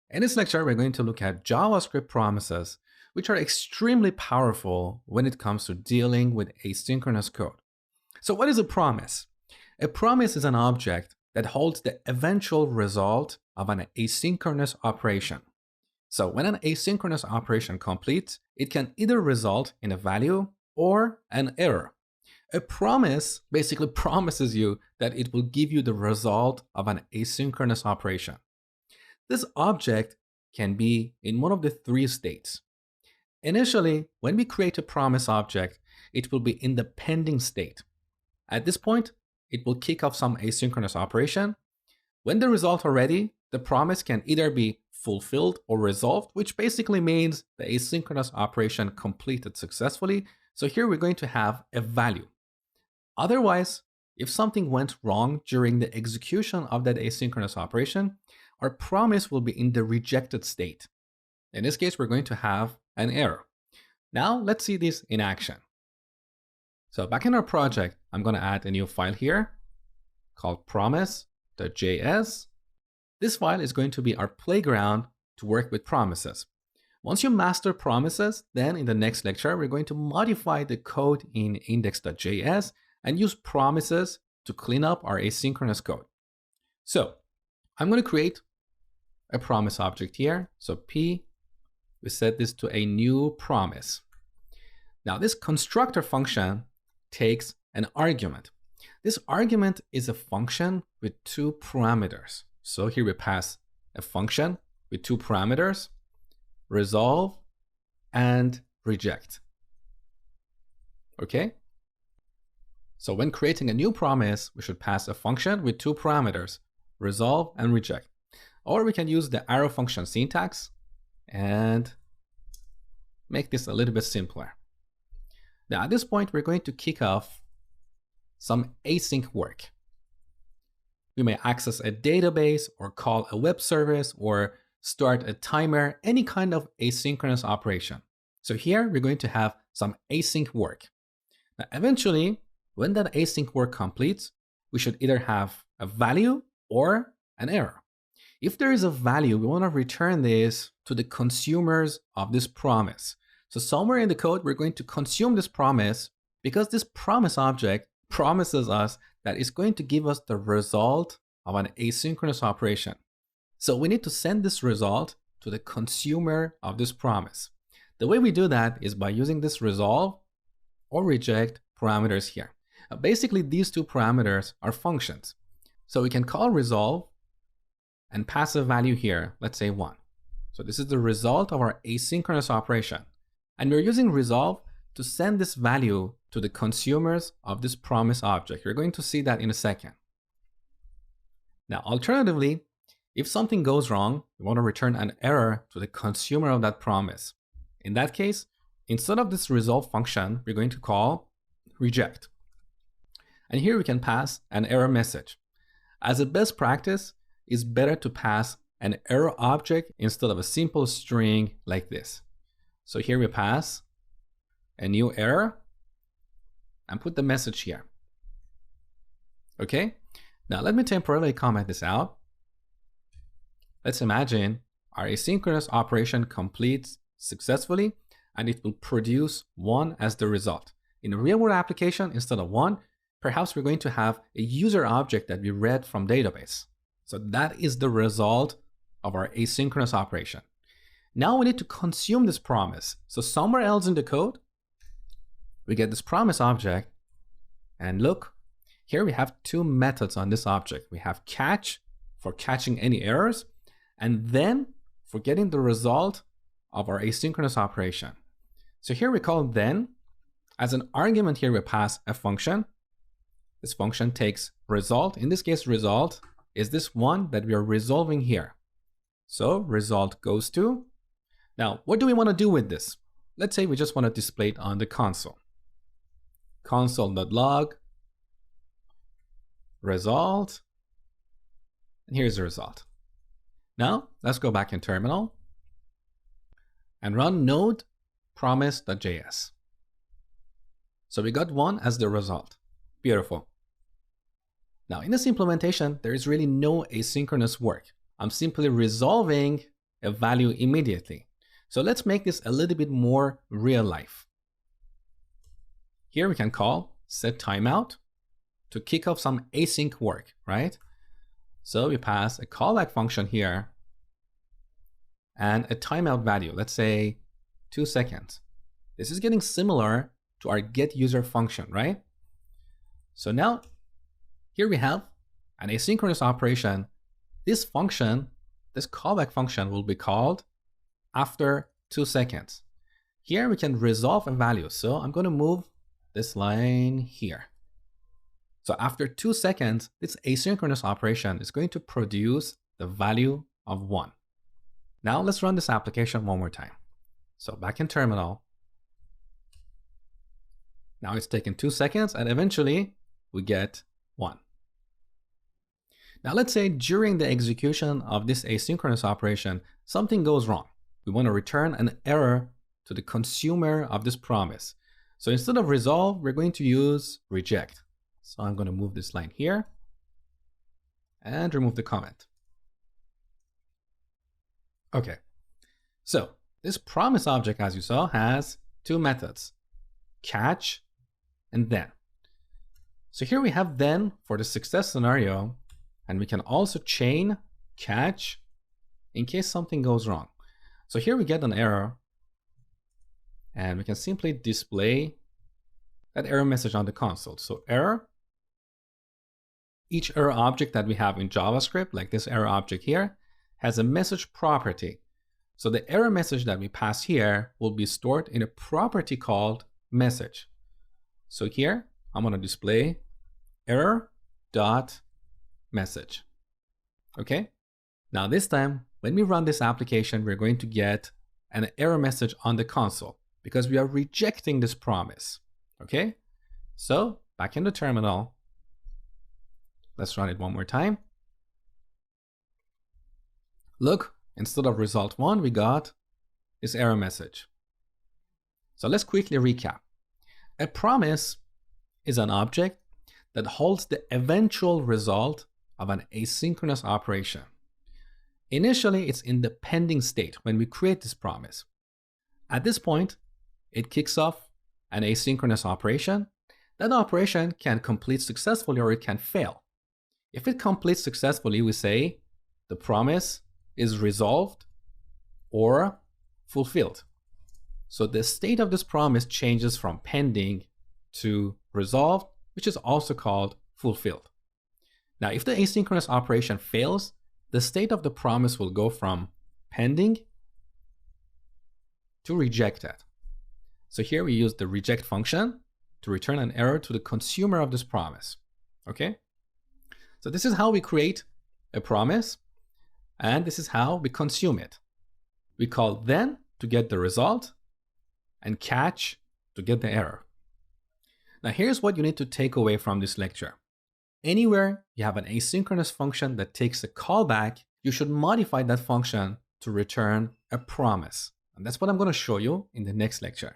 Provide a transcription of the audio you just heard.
In this lecture, we're going to look at JavaScript promises, which are extremely powerful when it comes to dealing with asynchronous code. So what is a promise? A promise is an object that holds the eventual result of an asynchronous operation. So when an asynchronous operation completes, it can either result in a value or an error. A promise basically promises you that it will give you the result of an asynchronous operation. This object can be in one of the three states. Initially, when we create a promise object, it will be in the pending state. At this point, it will kick off some asynchronous operation. When the results are ready, the promise can either be fulfilled or resolved, which basically means the asynchronous operation completed successfully. So here we're going to have a value. Otherwise, if something went wrong during the execution of that asynchronous operation, our promise will be in the rejected state. In this case, we're going to have an error. Now let's see this in action. So back in our project, I'm going to add a new file here called promise.js. This file is going to be our playground to work with promises. Once you master promises, then in the next lecture, we're going to modify the code in index.js and use promises to clean up our asynchronous code. So I'm going to create a promise object here. So P, we set this to a new promise. Now this constructor function takes an argument. This argument is a function with two parameters. So here we pass a function with two parameters, resolve and reject. Okay? So when creating a new promise, we should pass a function with two parameters, resolve and reject. Or we can use the arrow function syntax and make this a little bit simpler. Now at this point, we're going to kick off some async work. We may access a database or call a web service or start a timer, any kind of asynchronous operation. So here we're going to have some async work. Now eventually, when that async work completes, we should either have a value or an error. If there is a value, we want to return this to the consumers of this promise. So somewhere in the code, we're going to consume this promise because this promise object promises us that it's going to give us the result of an asynchronous operation. So we need to send this result to the consumer of this promise. The way we do that is by using this resolve or reject parameters here. Basically, these two parameters are functions. So we can call resolve and pass a value here, let's say 1. So this is the result of our asynchronous operation. And we're using resolve to send this value to the consumers of this promise object. You're going to see that in a second. Now, alternatively, if something goes wrong, we want to return an error to the consumer of that promise. In that case, instead of this resolve function, we're going to call reject. And here we can pass an error message. As a best practice, it's better to pass an error object instead of a simple string like this. So here we pass a new error and put the message here. Okay, now let me temporarily comment this out. Let's imagine our asynchronous operation completes successfully and it will produce 1 as the result. In a real world application, instead of 1, perhaps we're going to have a user object that we read from database. So that is the result of our asynchronous operation. Now we need to consume this promise. So somewhere else in the code, we get this promise object. And look, here we have two methods on this object. We have catch for catching any errors, and then for getting the result of our asynchronous operation. So here we call then, as an argument here we pass a function. This function takes result. In this case, result is this one that we are resolving here. So result goes to, now what do we want to do with this? Let's say we just want to display it on the console. Console.log result, and here's the result. Now let's go back in terminal and run node promise.js. So we got 1 as the result. Beautiful. Now in this implementation, there is really no asynchronous work. I'm simply resolving a value immediately. So let's make this a little bit more real life. Here we can call set timeout to kick off some async work, right? So we pass a callback function here and a timeout value, let's say 2 seconds. This is getting similar to our getUser function, right? So now here we have an asynchronous operation. This function, this callback function, will be called after 2 seconds. Here we can resolve a value. So I'm going to move this line here. So after 2 seconds, this asynchronous operation is going to produce the value of 1. Now let's run this application one more time. So back in terminal. Now it's taken 2 seconds and eventually we get 1. Now let's say during the execution of this asynchronous operation, something goes wrong. We want to return an error to the consumer of this promise. So instead of resolve, we're going to use reject. So I'm going to move this line here and remove the comment. Okay, so this promise object, as you saw, has 2 methods, catch and then. So here we have then for the success scenario, and we can also chain catch in case something goes wrong. So here we get an error and we can simply display that error message on the console. So error, each error object that we have in JavaScript, like this error object here, has a message property. So the error message that we pass here will be stored in a property called message. So here I'm going to display error.message. Okay. Now this time, when we run this application, we're going to get an error message on the console because we are rejecting this promise. Okay. So back in the terminal, let's run it one more time. Look, instead of result 1, we got this error message. So let's quickly recap. A promise is an object that holds the eventual result of an asynchronous operation. Initially, it's in the pending state when we create this promise. At this point, it kicks off an asynchronous operation. That operation can complete successfully or it can fail. If it completes successfully, we say the promise is resolved or fulfilled. So the state of this promise changes from pending to resolved, which is also called fulfilled. Now, if the asynchronous operation fails, the state of the promise will go from pending to rejected. So here we use the reject function to return an error to the consumer of this promise. Okay? So this is how we create a promise, and this is how we consume it. We call then to get the result and catch to get the error. Now here's what you need to take away from this lecture. Anywhere you have an asynchronous function that takes a callback, you should modify that function to return a promise. And that's what I'm going to show you in the next lecture.